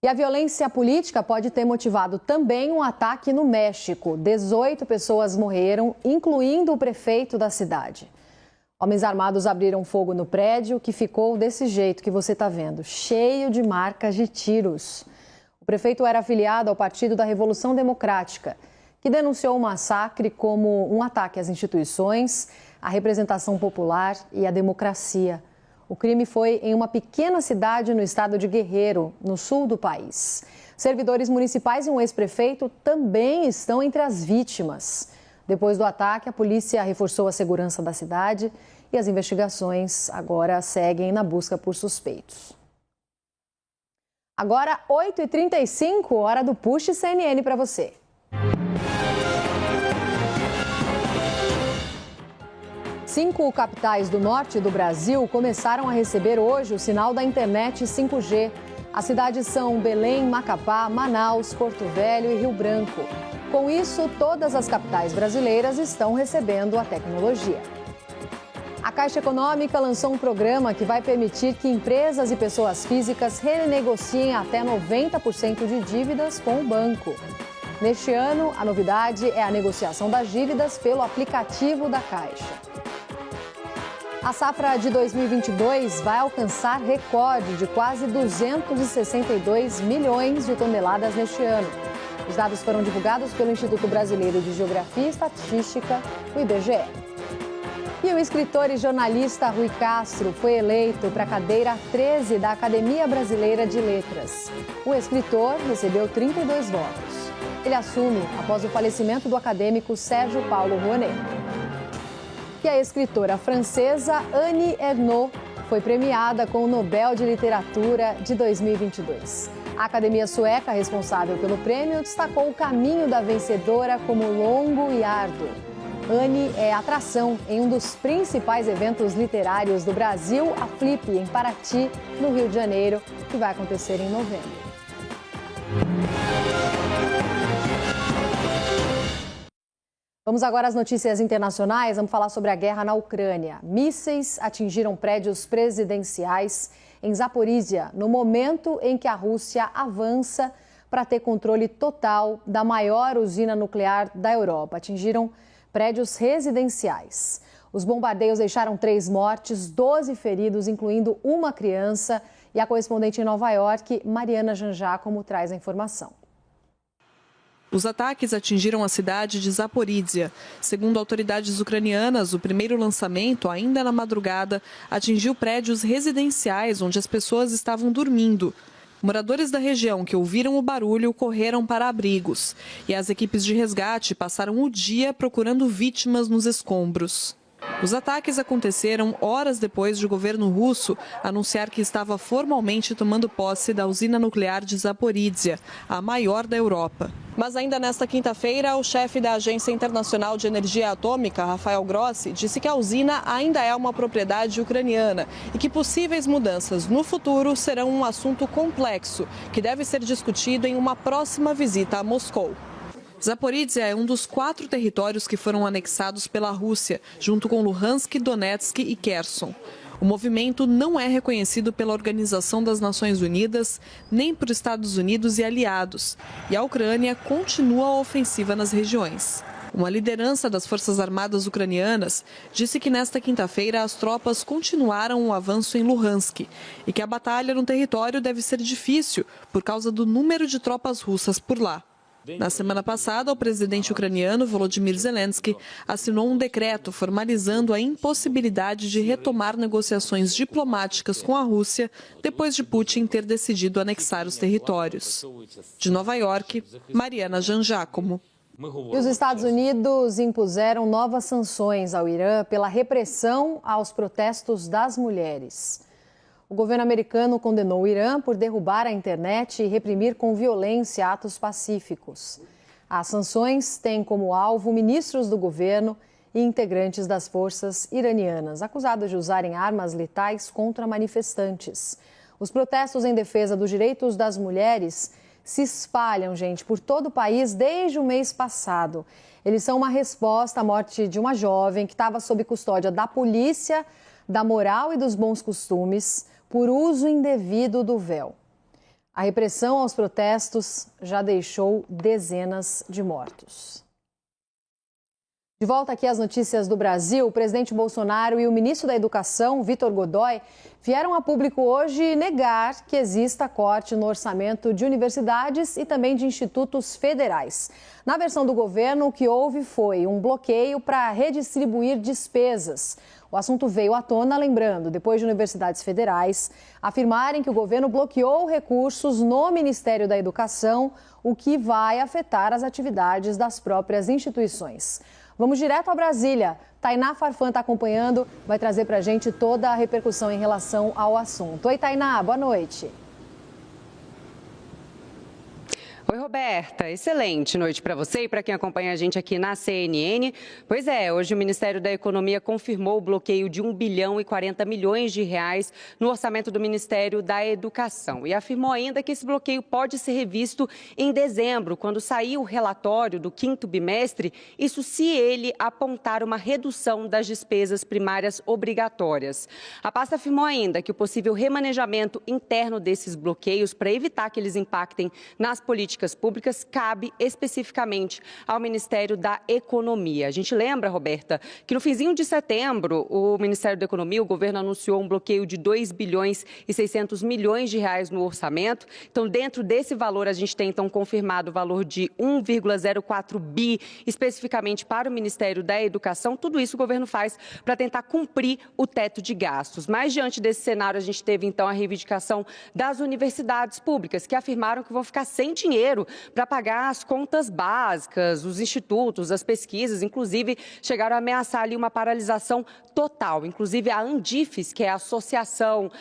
E a violência política pode ter motivado também um ataque no México. 18 pessoas morreram, incluindo o prefeito da cidade. Homens armados abriram fogo no prédio, que ficou desse jeito que você está vendo, cheio de marcas de tiros. O prefeito era afiliado ao Partido da Revolução Democrática, que denunciou o massacre como um ataque às instituições, à representação popular e à democracia. O crime foi em uma pequena cidade no estado de Guerreiro, no sul do país. Servidores municipais e um ex-prefeito também estão entre as vítimas. Depois do ataque, a polícia reforçou a segurança da cidade e as investigações agora seguem na busca por suspeitos. Agora, 8h35, hora do Push CNN para você. Cinco capitais do norte do Brasil começaram a receber hoje o sinal da internet 5G. As cidades são Belém, Macapá, Manaus, Porto Velho e Rio Branco. Com isso, todas as capitais brasileiras estão recebendo a tecnologia. A Caixa Econômica lançou um programa que vai permitir que empresas e pessoas físicas renegociem até 90% de dívidas com o banco. Neste ano, a novidade é a negociação das dívidas pelo aplicativo da Caixa. A safra de 2022 vai alcançar recorde de quase 262 milhões de toneladas neste ano. Os dados foram divulgados pelo Instituto Brasileiro de Geografia e Estatística, o IBGE. E o escritor e jornalista Rui Castro foi eleito para a cadeira 13 da Academia Brasileira de Letras. O escritor recebeu 32 votos. Ele assume após o falecimento do acadêmico Sérgio Paulo Rouanet. E a escritora francesa Annie Ernaux foi premiada com o Nobel de Literatura de 2022. A Academia Sueca, responsável pelo prêmio, destacou o caminho da vencedora como longo e árduo. Annie é atração em um dos principais eventos literários do Brasil, a Flip, em Paraty, no Rio de Janeiro, que vai acontecer em novembro. Vamos agora às notícias internacionais. Vamos falar sobre a guerra na Ucrânia. Mísseis atingiram prédios presidenciais em Zaporísia, no momento em que a Rússia avança para ter controle total da maior usina nuclear da Europa. Atingiram prédios residenciais. Os bombardeios deixaram 3 mortes, 12 feridos, incluindo uma criança. E a correspondente em Nova York, Mariana Janjá, como traz a informação. Os ataques atingiram a cidade de Zaporizhia. Segundo autoridades ucranianas, o primeiro lançamento, ainda na madrugada, atingiu prédios residenciais onde as pessoas estavam dormindo. Moradores da região que ouviram o barulho correram para abrigos. E as equipes de resgate passaram o dia procurando vítimas nos escombros. Os ataques aconteceram horas depois de o governo russo anunciar que estava formalmente tomando posse da usina nuclear de Zaporizhia, a maior da Europa. Mas ainda nesta quinta-feira, o chefe da Agência Internacional de Energia Atômica, Rafael Grossi, disse que a usina ainda é uma propriedade ucraniana e que possíveis mudanças no futuro serão um assunto complexo, que deve ser discutido em uma próxima visita a Moscou. Zaporizhia é um dos 4 territórios que foram anexados pela Rússia, junto com Luhansk, Donetsk e Kherson. O movimento não é reconhecido pela Organização das Nações Unidas, nem por Estados Unidos e aliados, e a Ucrânia continua a ofensiva nas regiões. Uma liderança das Forças Armadas ucranianas disse que nesta quinta-feira as tropas continuaram o avanço em Luhansk e que a batalha no território deve ser difícil por causa do número de tropas russas por lá. Na semana passada, o presidente ucraniano Volodymyr Zelensky assinou um decreto formalizando a impossibilidade de retomar negociações diplomáticas com a Rússia depois de Putin ter decidido anexar os territórios. De Nova York, Mariana Jan Giacomo. E os Estados Unidos impuseram novas sanções ao Irã pela repressão aos protestos das mulheres. O governo americano condenou o Irã por derrubar a internet e reprimir com violência atos pacíficos. As sanções têm como alvo ministros do governo e integrantes das forças iranianas, acusados de usarem armas letais contra manifestantes. Os protestos em defesa dos direitos das mulheres se espalham, por todo o país desde o mês passado. Eles são uma resposta à morte de uma jovem que estava sob custódia da polícia, da moral e dos bons costumes, por uso indevido do véu. A repressão aos protestos já deixou dezenas de mortos. De volta aqui às notícias do Brasil, o presidente Bolsonaro e o ministro da Educação, Vitor Godoy, vieram a público hoje negar que exista corte no orçamento de universidades e também de institutos federais. Na versão do governo, o que houve foi um bloqueio para redistribuir despesas. O assunto veio à tona, lembrando, depois de universidades federais afirmarem que o governo bloqueou recursos no Ministério da Educação, o que vai afetar as atividades das próprias instituições. Vamos direto a Brasília. Tainá Farfan está acompanhando, vai trazer para a gente toda a repercussão em relação ao assunto. Oi, Tainá, boa noite. Oi, Roberta. Excelente noite para você e para quem acompanha a gente aqui na CNN. Pois é, hoje o Ministério da Economia confirmou o bloqueio de 1 bilhão e 40 milhões de reais no orçamento do Ministério da Educação e afirmou ainda que esse bloqueio pode ser revisto em dezembro, quando sair o relatório do 5º bimestre, isso se ele apontar uma redução das despesas primárias obrigatórias. A pasta afirmou ainda que o possível remanejamento interno desses bloqueios para evitar que eles impactem nas políticas públicas cabe especificamente ao Ministério da Economia. A gente lembra, Roberta, que no finzinho de setembro, o Ministério da Economia, o governo anunciou um bloqueio de 2 bilhões e 600 milhões de reais no orçamento. Então, dentro desse valor, a gente tem então confirmado o valor de 1,04 bi, especificamente para o Ministério da Educação. Tudo isso o governo faz para tentar cumprir o teto de gastos. Mas, diante desse cenário, a gente teve então a reivindicação das universidades públicas, que afirmaram que vão ficar sem dinheiro para pagar as contas básicas, os institutos, as pesquisas, inclusive chegaram a ameaçar ali uma paralisação total. Inclusive a Andifes, que é a Associação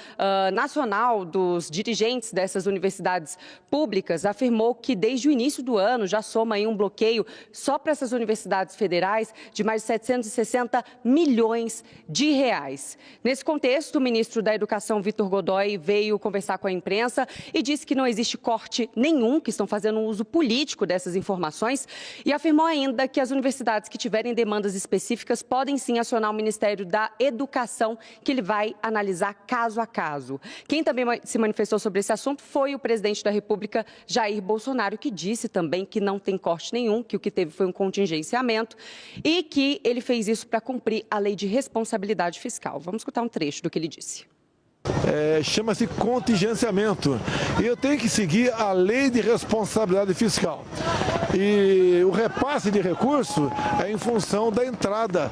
Nacional dos Dirigentes dessas universidades públicas, afirmou que desde o início do ano já soma aí um bloqueio só para essas universidades federais de mais de 760 milhões de reais. Nesse contexto, o ministro da Educação, Vitor Godoy, veio conversar com a imprensa e disse que não existe corte nenhum, que estão fazendo um uso político dessas informações, e afirmou ainda que as universidades que tiverem demandas específicas podem sim acionar o Ministério da Educação, que ele vai analisar caso a caso. Quem também se manifestou sobre esse assunto foi o presidente da República, Jair Bolsonaro, que disse também que não tem corte nenhum, que o que teve foi um contingenciamento e que ele fez isso para cumprir a lei de responsabilidade fiscal. Vamos escutar um trecho do que ele disse. chama-se contingenciamento. E eu tenho que seguir a lei de responsabilidade fiscal. E o repasse de recurso é em função da entrada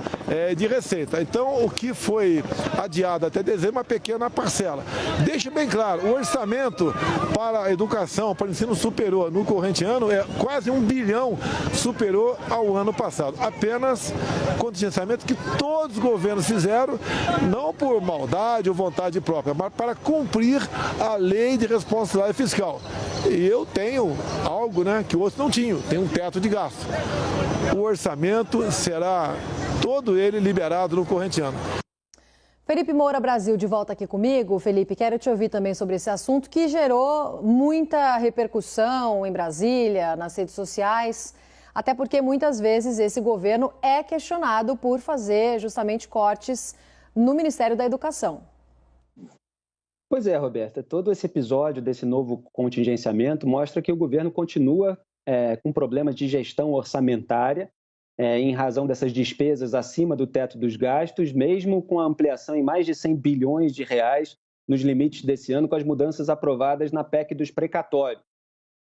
de receita. Então, o que foi adiado até dezembro é uma pequena parcela. Deixe bem claro, o orçamento para a educação, para o ensino superior no corrente ano é quase 1 bilhão superior ao ano passado. Apenas contingenciamento que todos os governos fizeram, não por maldade ou vontade própria, mas para cumprir a lei de responsabilidade fiscal. E eu tenho algo, que outros não tinham, tem um teto de gasto. O orçamento será todo ele liberado no corrente ano. Felipe Moura Brasil de volta aqui comigo. Felipe, quero te ouvir também sobre esse assunto que gerou muita repercussão em Brasília, nas redes sociais, até porque muitas vezes esse governo é questionado por fazer justamente cortes no Ministério da Educação. Pois é, Roberta, todo esse episódio desse novo contingenciamento mostra que o governo continua com problemas de gestão orçamentária, em razão dessas despesas acima do teto dos gastos, mesmo com a ampliação em mais de 100 bilhões de reais nos limites desse ano, com as mudanças aprovadas na PEC dos precatórios.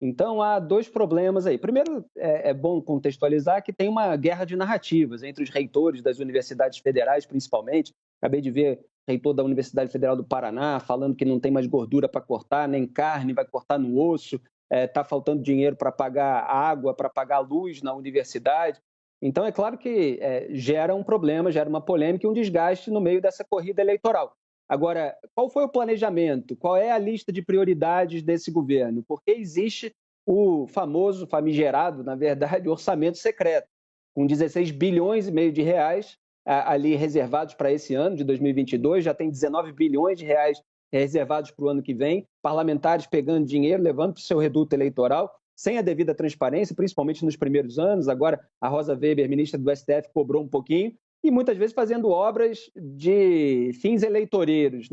Então, há dois problemas aí. Primeiro, é bom contextualizar que tem uma guerra de narrativas entre os reitores das universidades federais, principalmente. Acabei de ver o reitor da Universidade Federal do Paraná falando que não tem mais gordura para cortar, nem carne, vai cortar no osso, está faltando dinheiro para pagar água, para pagar luz na universidade. Então, é claro que gera um problema, gera uma polêmica e um desgaste no meio dessa corrida eleitoral. Agora, qual foi o planejamento? Qual é a lista de prioridades desse governo? Porque existe o famoso, famigerado, na verdade, orçamento secreto, com 16 bilhões e meio de reais ali reservados para esse ano de 2022, já tem 19 bilhões de reais reservados para o ano que vem, parlamentares pegando dinheiro, levando para o seu reduto eleitoral, sem a devida transparência, principalmente nos primeiros anos. Agora, a Rosa Weber, ministra do STF, cobrou um pouquinho, e muitas vezes fazendo obras de fins eleitoreiros,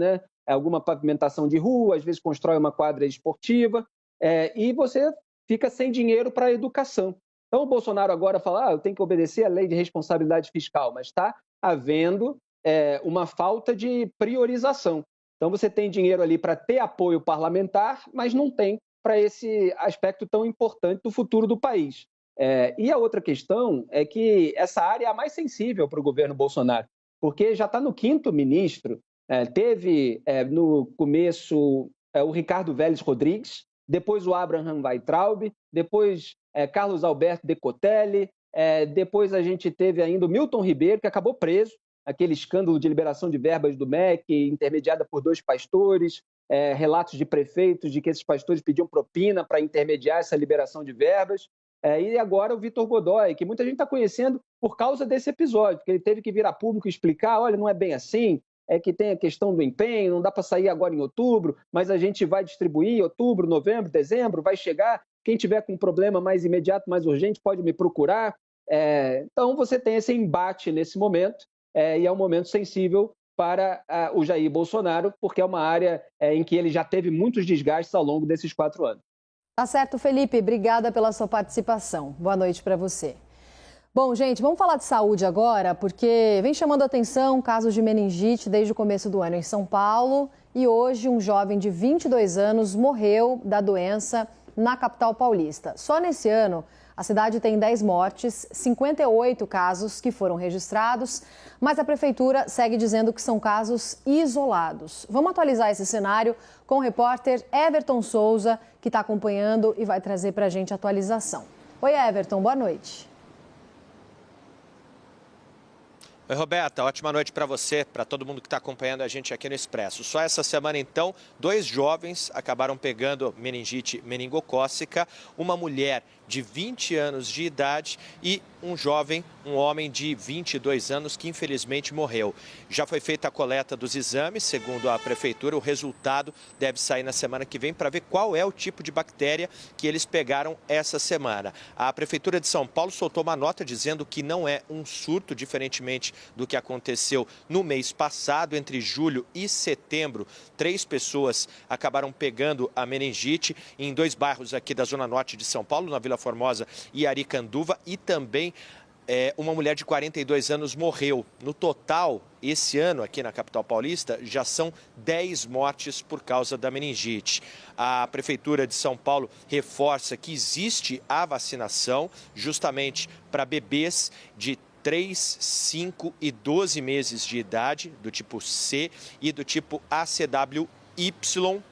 Alguma pavimentação de rua, às vezes constrói uma quadra esportiva, e você fica sem dinheiro para a educação. Então, o Bolsonaro agora fala, eu tenho que obedecer à lei de responsabilidade fiscal, mas está havendo uma falta de priorização. Então, você tem dinheiro ali para ter apoio parlamentar, mas não tem para esse aspecto tão importante do futuro do país. E a outra questão é que essa área é a mais sensível para o governo Bolsonaro, porque já está no 5º ministro, teve no começo o Ricardo Vélez Rodrigues, depois o Abraham Weintraub, depois Carlos Alberto Decotelli, depois a gente teve ainda o Milton Ribeiro, que acabou preso, aquele escândalo de liberação de verbas do MEC, intermediada por 2 pastores, relatos de prefeitos de que esses pastores pediam propina para intermediar essa liberação de verbas. E agora o Vitor Godoy, que muita gente está conhecendo por causa desse episódio, porque ele teve que vir a público explicar, olha, não é bem assim, é que tem a questão do empenho, não dá para sair agora em outubro, mas a gente vai distribuir em outubro, novembro, dezembro, vai chegar, quem tiver com um problema mais imediato, mais urgente, pode me procurar. Então você tem esse embate nesse momento, e é um momento sensível para o Jair Bolsonaro, porque é uma área em que ele já teve muitos desgastes ao longo desses 4 anos. Tá certo, Felipe. Obrigada pela sua participação. Boa noite para você. Bom, gente, vamos falar de saúde agora, porque vem chamando a atenção casos de meningite desde o começo do ano em São Paulo. E hoje um jovem de 22 anos morreu da doença na capital paulista. Só nesse ano, a cidade tem 10 mortes, 58 casos que foram registrados, mas a prefeitura segue dizendo que são casos isolados. Vamos atualizar esse cenário com o repórter Everton Souza, que está acompanhando e vai trazer para a gente a atualização. Oi, Everton, boa noite. Oi, Roberta, ótima noite para você, para todo mundo que está acompanhando a gente aqui no Expresso. Só essa semana, então, 2 jovens acabaram pegando meningite meningocócica, uma mulher de 20 anos de idade e um homem de 22 anos que infelizmente morreu. Já foi feita a coleta dos exames, segundo a prefeitura, o resultado deve sair na semana que vem para ver qual é o tipo de bactéria que eles pegaram essa semana. A prefeitura de São Paulo soltou uma nota dizendo que não é um surto, diferentemente do que aconteceu no mês passado, entre julho e setembro. 3 pessoas acabaram pegando a meningite em 2 bairros aqui da Zona Norte de São Paulo, na Vila Formosa e Aricanduva, e também uma mulher de 42 anos morreu. No total, esse ano, aqui na capital paulista, já são 10 mortes por causa da meningite. A Prefeitura de São Paulo reforça que existe a vacinação justamente para bebês de 3, 5 e 12 meses de idade, do tipo C e do tipo ACWY,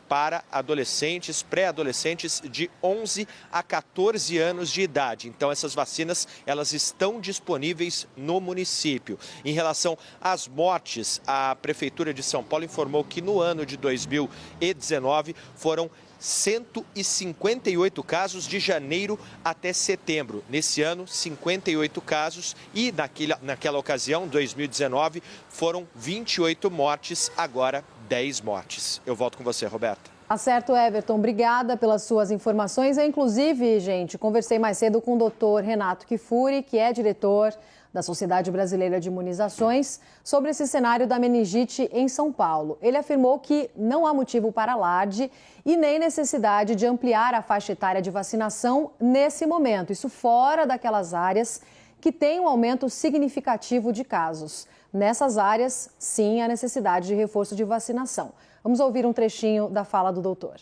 para adolescentes, pré-adolescentes de 11 a 14 anos de idade. Então, essas vacinas, elas estão disponíveis no município. Em relação às mortes, a Prefeitura de São Paulo informou que no ano de 2019 foram 158 casos de janeiro até setembro. Nesse ano, 58 casos e naquela ocasião, 2019, foram 28 mortes, agora 10 mortes. Eu volto com você, Roberta. Tá certo, Everton. Obrigada pelas suas informações. Eu, inclusive, gente, conversei mais cedo com o doutor Renato Kifuri, que é diretor da Sociedade Brasileira de Imunizações, sobre esse cenário da meningite em São Paulo. Ele afirmou que não há motivo para alarde e nem necessidade de ampliar a faixa etária de vacinação nesse momento. Isso fora daquelas áreas que têm um aumento significativo de casos. Nessas áreas, sim, há necessidade de reforço de vacinação. Vamos ouvir um trechinho da fala do doutor.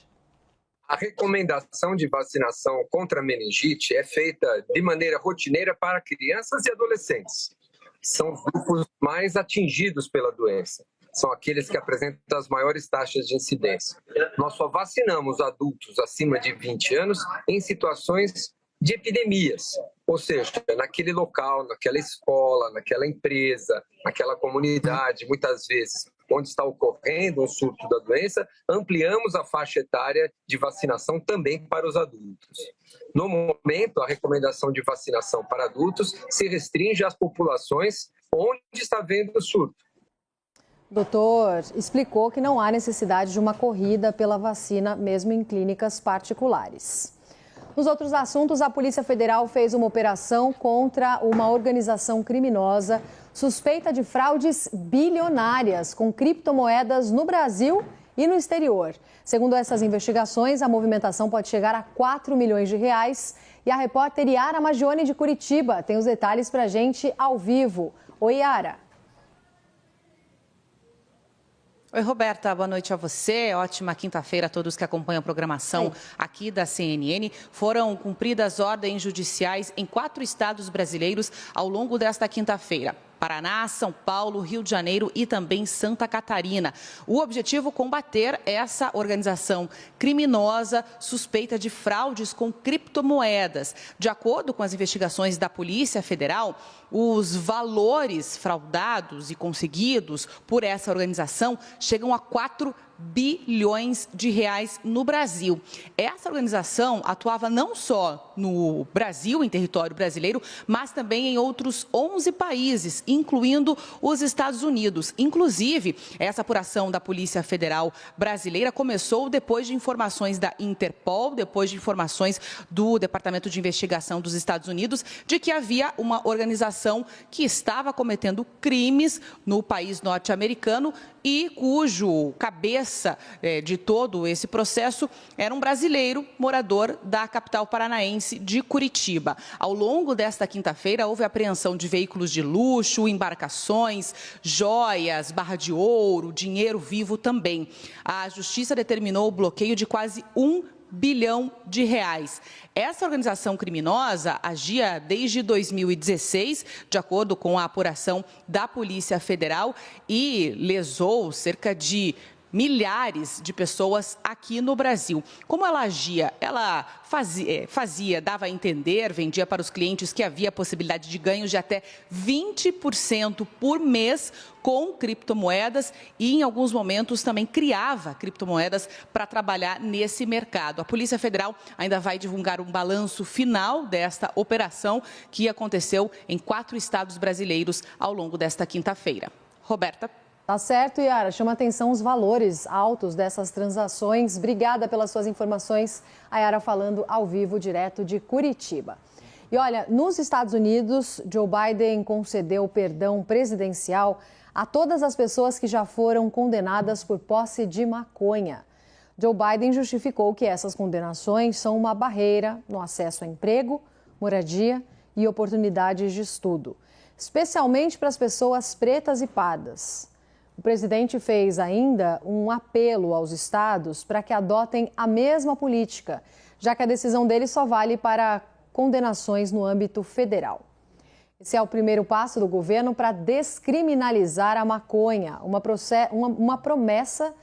A recomendação de vacinação contra a meningite é feita de maneira rotineira para crianças e adolescentes. São os grupos mais atingidos pela doença. São aqueles que apresentam as maiores taxas de incidência. Nós só vacinamos adultos acima de 20 anos em situações de epidemias, ou seja, naquele local, naquela escola, naquela empresa, naquela comunidade, muitas vezes onde está ocorrendo um surto da doença, ampliamos a faixa etária de vacinação também para os adultos. No momento, a recomendação de vacinação para adultos se restringe às populações onde está havendo o surto. O doutor explicou que não há necessidade de uma corrida pela vacina, mesmo em clínicas particulares. Nos outros assuntos, a Polícia Federal fez uma operação contra uma organização criminosa suspeita de fraudes bilionárias com criptomoedas no Brasil e no exterior. Segundo essas investigações, a movimentação pode chegar a 4 milhões de reais. E a repórter Yara Magione de Curitiba tem os detalhes para a gente ao vivo. Oi, Yara. Oi, Roberta, boa noite a você. Ótima quinta-feira a todos que acompanham a programação aqui da CNN. Foram cumpridas ordens judiciais em 4 estados brasileiros ao longo desta quinta-feira. Paraná, São Paulo, Rio de Janeiro e também Santa Catarina. O objetivo é combater essa organização criminosa suspeita de fraudes com criptomoedas. De acordo com as investigações da Polícia Federal, os valores fraudados e conseguidos por essa organização chegam a 4 bilhões de reais no Brasil. Essa organização atuava não só no Brasil, em território brasileiro, mas também em outros 11 países, incluindo os Estados Unidos. Inclusive, essa apuração da Polícia Federal Brasileira começou depois de informações da Interpol, depois de informações do Departamento de Investigação dos Estados Unidos, de que havia uma organização que estava cometendo crimes no país norte-americano e cujo cabeça de todo esse processo era um brasileiro morador da capital paranaense de Curitiba. Ao longo desta quinta-feira, houve apreensão de veículos de luxo, embarcações, joias, barra de ouro, dinheiro vivo também. A Justiça determinou o bloqueio de quase 1 bilhão de reais. Essa organização criminosa agia desde 2016, de acordo com a apuração da Polícia Federal, e lesou cerca de milhares de pessoas aqui no Brasil. Como ela agia? Ela dava a entender, vendia para os clientes que havia a possibilidade de ganhos de até 20% por mês com criptomoedas e, em alguns momentos, também criava criptomoedas para trabalhar nesse mercado. A Polícia Federal ainda vai divulgar um balanço final desta operação que aconteceu em 4 estados brasileiros ao longo desta quinta-feira. Roberta. Tá certo, Yara. Chama atenção os valores altos dessas transações. Obrigada pelas suas informações. A Yara falando ao vivo, direto de Curitiba. E olha, nos Estados Unidos, Joe Biden concedeu perdão presidencial a todas as pessoas que já foram condenadas por posse de maconha. Joe Biden justificou que essas condenações são uma barreira no acesso a emprego, moradia e oportunidades de estudo, especialmente para as pessoas pretas e pardas. O presidente fez ainda um apelo aos estados para que adotem a mesma política, já que a decisão dele só vale para condenações no âmbito federal. Esse é o primeiro passo do governo para descriminalizar a maconha, uma promessa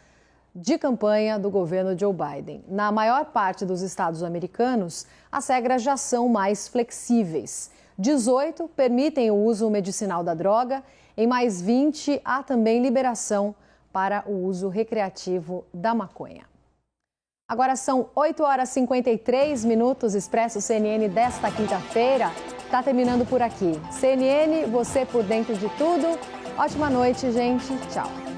de campanha do governo Joe Biden. Na maior parte dos estados americanos, as regras já são mais flexíveis. 18 permitem o uso medicinal da droga, em mais 20 há também liberação para o uso recreativo da maconha. Agora são 8h53, Expresso CNN desta quinta-feira está terminando por aqui. CNN, você por dentro de tudo. Ótima noite, gente. Tchau.